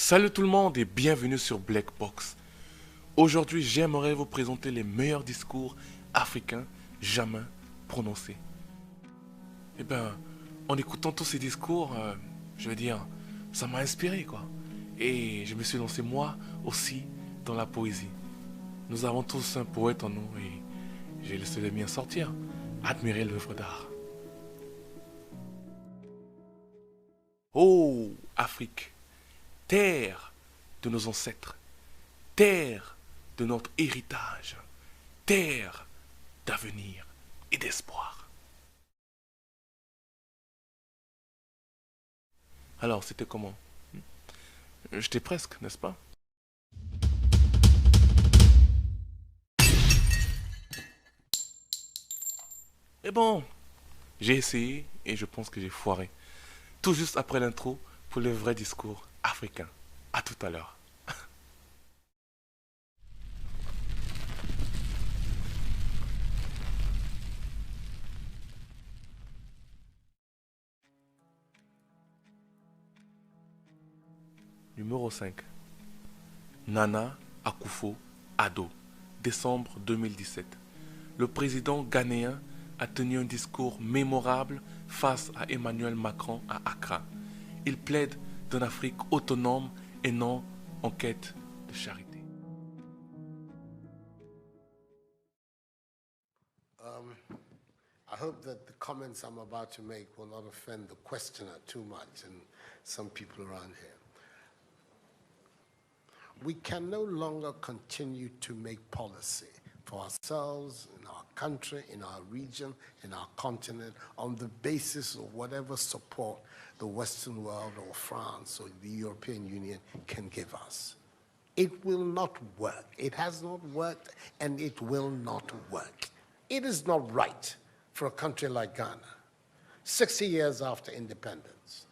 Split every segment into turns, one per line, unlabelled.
Salut tout le monde et bienvenue sur Black Box. Aujourd'hui, j'aimerais vous présenter les meilleurs discours africains jamais prononcés. Eh ben, en écoutant tous ces discours, ça m'a inspiré quoi. Et je me suis lancé moi aussi dans la poésie. Nous avons tous un poète en nous et j'ai laissé le mien sortir. Admirer l'œuvre d'art. Oh, Afrique, terre de nos ancêtres, terre de notre héritage, terre d'avenir et d'espoir. Alors, c'était comment? J'étais presque, n'est-ce pas? Mais bon, j'ai essayé et je pense que j'ai foiré. Tout juste après l'intro pour le vrai discours africain. À tout à l'heure. Numéro 5. Nana Akufo-Addo, décembre 2017. Le président ghanéen a tenu un discours mémorable face à Emmanuel Macron à Accra. Il plaide d'une Afrique autonome et non en quête de charité.
I hope that the comments I'm about to make will not offend the questioner too much and some people around here. We can no longer continue to make policy for ourselves, in our country, in our region, in our continent, on the basis of whatever support the Western world or France or the European Union can give us. It will not work. It has not worked, and it will not work. It is not right for a country like Ghana, 60 years after independence,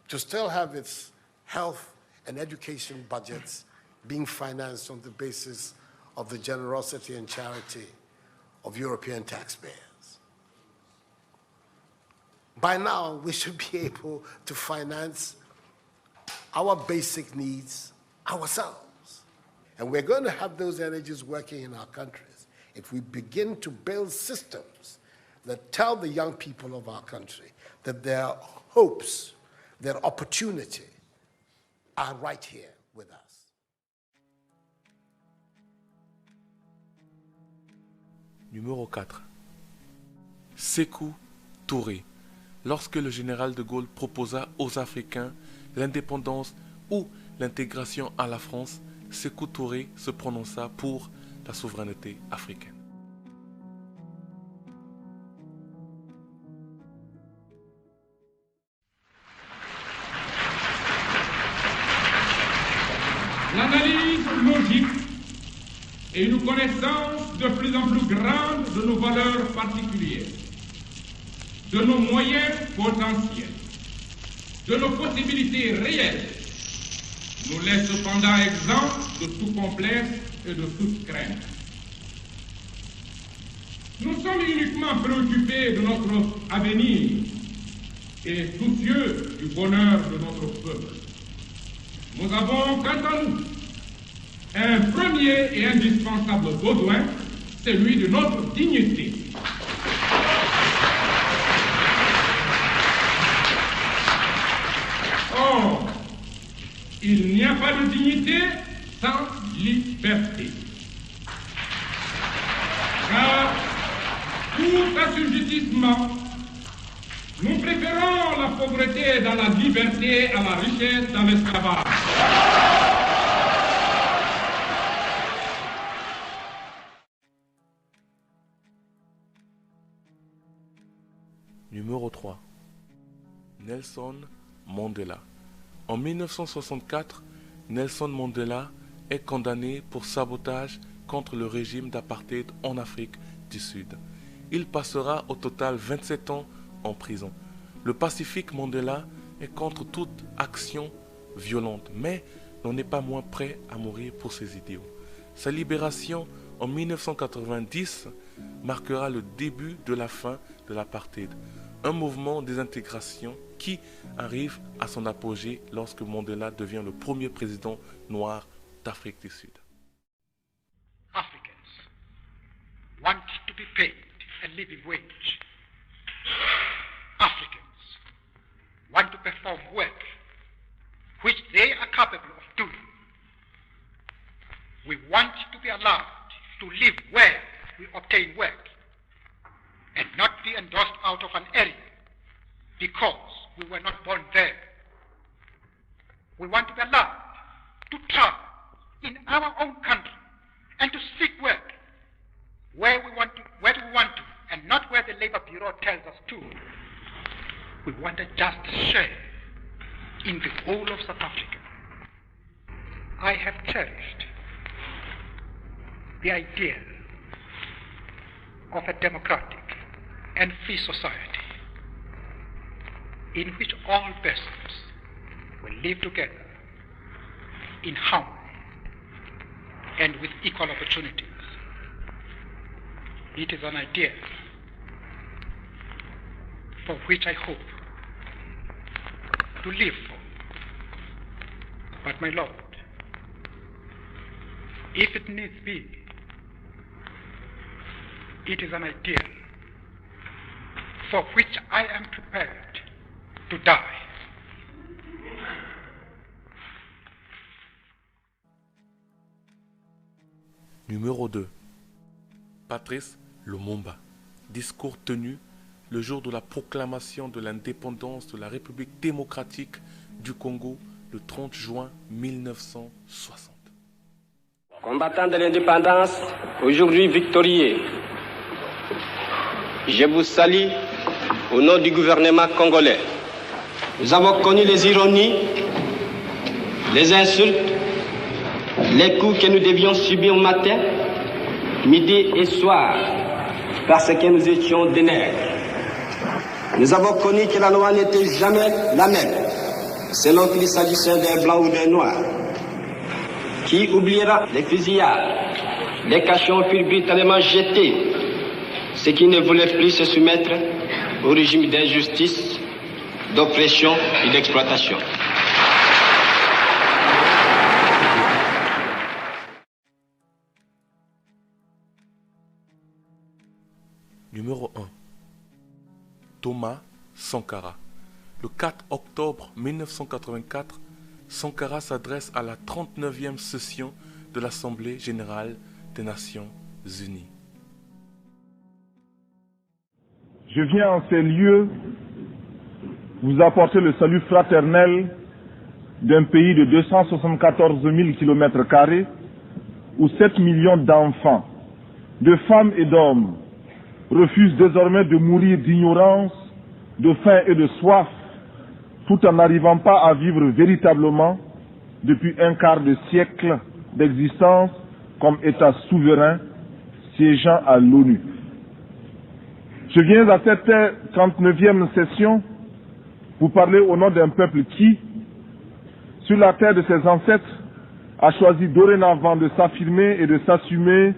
to still have its health and education budgets being financed on the basis of the generosity and charity of European taxpayers. By now, we should be able to finance our basic needs ourselves. And we're going to have those energies working in our countries if we begin to build systems that tell the young people of our country that their hopes, their opportunity are right here with us.
Numéro 4. Sékou Touré. Lorsque le général de Gaulle proposa aux Africains l'indépendance ou l'intégration à la France, Sékou Touré se prononça pour la souveraineté africaine.
L'analyse logique et une connaissance de plus en plus grande de nos valeurs particulières, de nos moyens potentiels, de nos possibilités réelles, nous laisse cependant exempts de tout complexe et de toute crainte. Nous sommes uniquement préoccupés de notre avenir et soucieux du bonheur de notre peuple. Nous avons, quant à nous, un premier et indispensable besoin, celui de notre dignité. Or, il n'y a pas de dignité sans liberté. Car tout assujettissement, nous préférons la pauvreté dans la liberté à la richesse dans l'esclavage.
Numéro 3. Nelson Mandela. En 1964, Nelson Mandela est condamné pour sabotage contre le régime d'apartheid en Afrique du Sud. Il passera au total 27 ans en prison. Le pacifique Mandela est contre toute action violente, mais n'en est pas moins prêt à mourir pour ses idéaux. Sa libération en 1990 marquera le début de la fin de l'apartheid, un mouvement de désintégration qui arrive à son apogée lorsque Mandela devient le premier président noir d'Afrique du Sud.
Africans want to be paid a living wage. Africans want to perform work which they are capable of doing. We want to be allowed to live where we obtain work and not be endorsed out of an area because we were not born there. We want to be allowed to travel in our own country and to seek work where we want to, and not where the Labor Bureau tells us to. We want a just share in the whole of South Africa. I have cherished the idea of a democratic and free society in which all persons will live together in harmony and with equal opportunities. It is an idea for which I hope to live for. But my Lord, if it needs be, it is an idea for which I am prepared to die.
Numéro 2. Patrice Lumumba. Discours tenu le jour de la proclamation de l'indépendance de la République démocratique du Congo le 30 juin 1960.
Combattants de l'indépendance, aujourd'hui victorieux, je vous salue au nom du gouvernement congolais. Nous avons connu les ironies, les insultes, les coups que nous devions subir matin, midi et soir, parce que nous étions des nègres. Nous avons connu que la loi n'était jamais la même, selon qu'il s'agissait d'un blanc ou d'un noir. Qui oubliera les fusillades, les cachons furent brutalement jetés, ceux qui ne voulaient plus se soumettre au régime d'injustice, d'oppression et d'exploitation.
Numéro 1. Thomas Sankara. Le 4 octobre 1984, Sankara s'adresse à la 39e session de l'Assemblée générale des Nations unies.
Je viens en ces lieux vous apporter le salut fraternel d'un pays de 274 000 km² où 7 millions d'enfants, de femmes et d'hommes refusent désormais de mourir d'ignorance, de faim et de soif, tout en n'arrivant pas à vivre véritablement depuis un quart de siècle d'existence comme État souverain siégeant à l'ONU. Je viens à cette 39e session vous parler au nom d'un peuple qui, sur la terre de ses ancêtres, a choisi dorénavant de s'affirmer et de s'assumer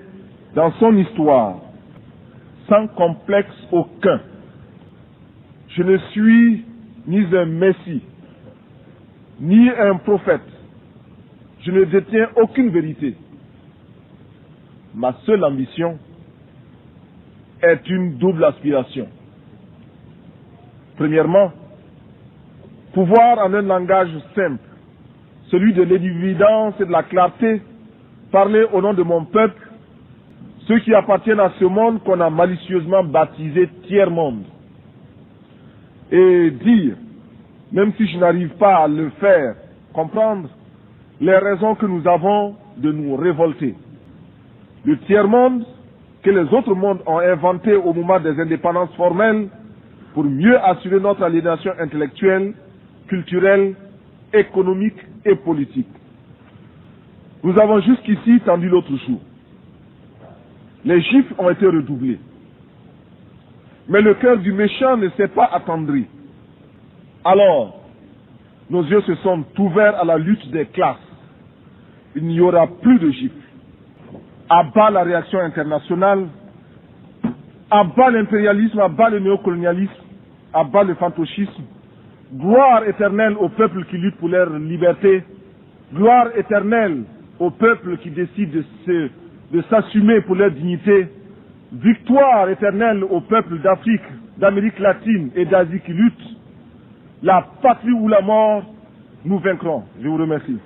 dans son histoire, sans complexe aucun. Je ne suis ni un messie, ni un prophète. Je ne détiens aucune vérité. Ma seule ambition est une double aspiration. Premièrement, pouvoir en un langage simple, celui de l'évidence et de la clarté, parler au nom de mon peuple, ceux qui appartiennent à ce monde qu'on a malicieusement baptisé tiers-monde, et dire, même si je n'arrive pas à le faire comprendre, les raisons que nous avons de nous révolter. Le tiers-monde que les autres mondes ont inventé au moment des indépendances formelles pour mieux assurer notre aliénation intellectuelle, culturelle, économique et politique. Nous avons jusqu'ici tendu l'autre jour. Les chiffres ont été redoublés. Mais le cœur du méchant ne s'est pas attendri. Alors, nos yeux se sont ouverts à la lutte des classes. Il n'y aura plus de gifles. À bas la réaction internationale, à bas l'impérialisme, à bas le néocolonialisme, à bas le fantoschisme, Gloire éternelle aux peuples qui luttent pour leur liberté. Gloire éternelle aux peuples qui décident de s'assumer pour leur dignité. Victoire éternelle aux peuples d'Afrique, d'Amérique latine et d'Asie qui luttent. La patrie ou la mort, nous vaincrons. Je vous remercie.